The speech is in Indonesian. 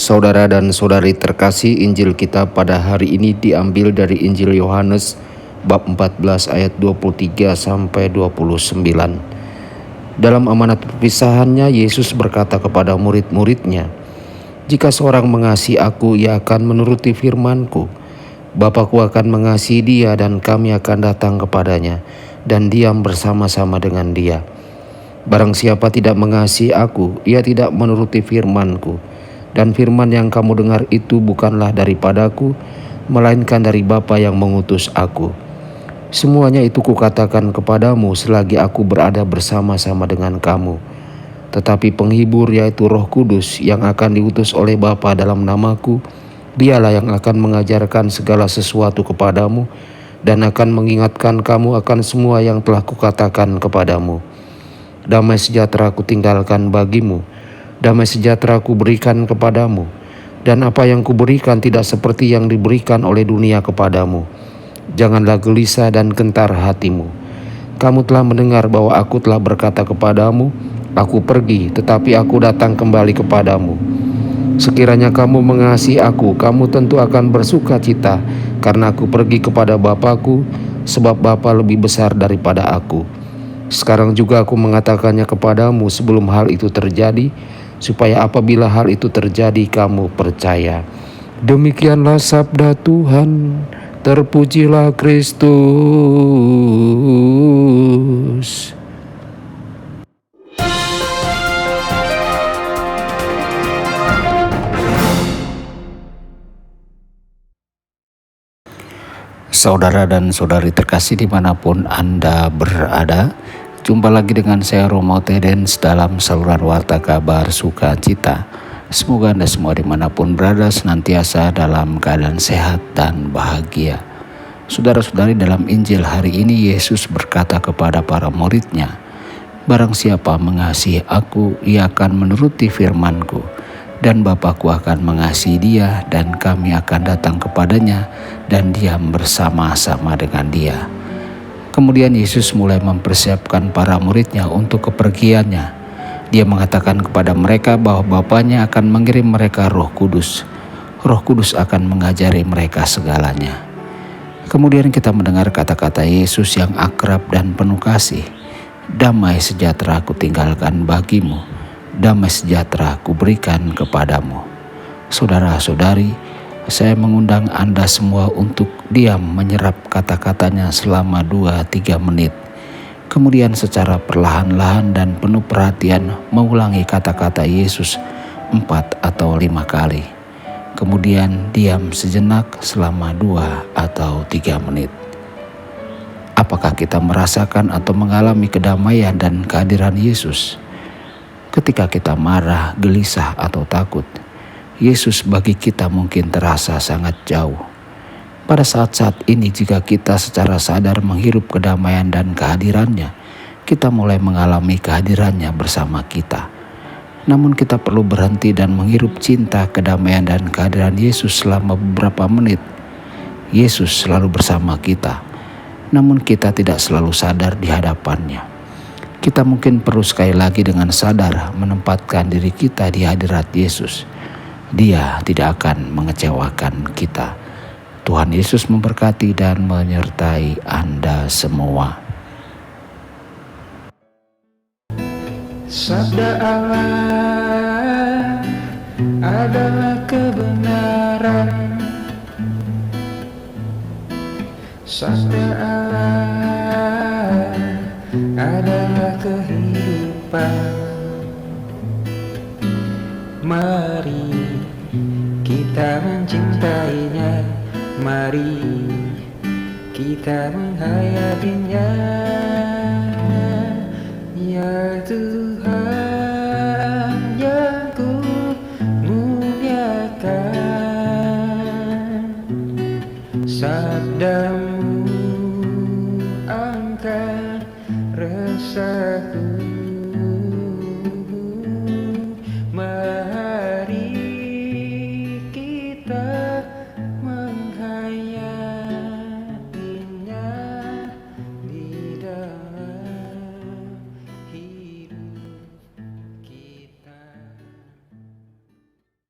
Saudara dan saudari terkasih, Injil kita pada hari ini diambil dari Injil Yohanes bab 14 ayat 23 sampai 29. Dalam amanat perpisahannya, Yesus berkata kepada murid-muridnya, "Jika seorang mengasihi aku, ia akan menuruti firman-Ku. Bapa-Ku akan mengasihi dia dan kami akan datang kepadanya dan diam bersama-sama dengan dia. Barang siapa tidak mengasihi aku, ia tidak menuruti firman-Ku. Dan firman yang kamu dengar itu bukanlah daripadaku, melainkan dari Bapa yang mengutus aku. Semuanya itu kukatakan kepadamu selagi aku berada bersama-sama dengan kamu. Tetapi penghibur, yaitu Roh Kudus yang akan diutus oleh Bapa dalam namaku, dialah yang akan mengajarkan segala sesuatu kepadamu dan akan mengingatkan kamu akan semua yang telah kukatakan kepadamu. Damai sejahtera kutinggalkan bagimu, damai sejahtera kuberikan kepadamu, dan apa yang kuberikan tidak seperti yang diberikan oleh dunia kepadamu. Janganlah gelisah dan gentar hatimu. Kamu telah mendengar bahwa aku telah berkata kepadamu, aku pergi, tetapi aku datang kembali kepadamu. Sekiranya kamu mengasihi aku, kamu tentu akan bersuka cita, karena aku pergi kepada Bapa-Ku, sebab Bapa lebih besar daripada aku. Sekarang juga aku mengatakannya kepadamu sebelum hal itu terjadi, supaya apabila hal itu terjadi kamu percaya." Demikianlah sabda Tuhan. Terpujilah Kristus. Saudara dan saudari terkasih dimanapun Anda berada, jumpa lagi dengan saya Romo Tedens dalam saluran Warta Kabar Sukacita. Semoga Anda semua dimanapun berada senantiasa dalam keadaan sehat dan bahagia. Saudara-saudari, dalam Injil hari ini Yesus berkata kepada para murid-Nya, "Barang siapa mengasihi aku, ia akan menuruti firman-Ku, dan Bapa-Ku akan mengasihi dia, dan kami akan datang kepadanya dan diam bersama-sama dengan dia." Kemudian Yesus mulai mempersiapkan para murid-Nya untuk kepergiannya. Dia mengatakan kepada mereka bahwa Bapanya akan mengirim mereka Roh Kudus. Roh Kudus akan mengajari mereka segalanya. Kemudian kita mendengar kata-kata Yesus yang akrab dan penuh kasih. "Damai sejahtera kutinggalkan bagimu, damai sejahtera kuberikan kepadamu." Saudara-saudari, saya mengundang Anda semua untuk diam menyerap kata-katanya selama 2-3 menit. Kemudian secara perlahan-lahan dan penuh perhatian mengulangi kata-kata Yesus 4 atau 5 kali. Kemudian diam sejenak selama 2 atau 3 menit. Apakah kita merasakan atau mengalami kedamaian dan kehadiran Yesus? Ketika kita marah, gelisah, atau takut, Yesus bagi kita mungkin terasa sangat jauh. Pada saat-saat ini, jika kita secara sadar menghirup kedamaian dan kehadirannya, kita mulai mengalami kehadirannya bersama kita. Namun kita perlu berhenti dan menghirup cinta, kedamaian, dan kehadiran Yesus selama beberapa menit. Yesus selalu bersama kita, namun kita tidak selalu sadar di hadapannya. Kita mungkin perlu sekali lagi dengan sadar menempatkan diri kita di hadirat Yesus. Dia tidak akan mengecewakan kita. Tuhan Yesus memberkati dan menyertai Anda semua. Sabda Allah adalah kebenaran. Sabda Allah adalah kehidupan. Mari kita mencintainya, mari kita menghayatinya. Ya Tuhan yang ku muliakan, sabdamu angkat resahku.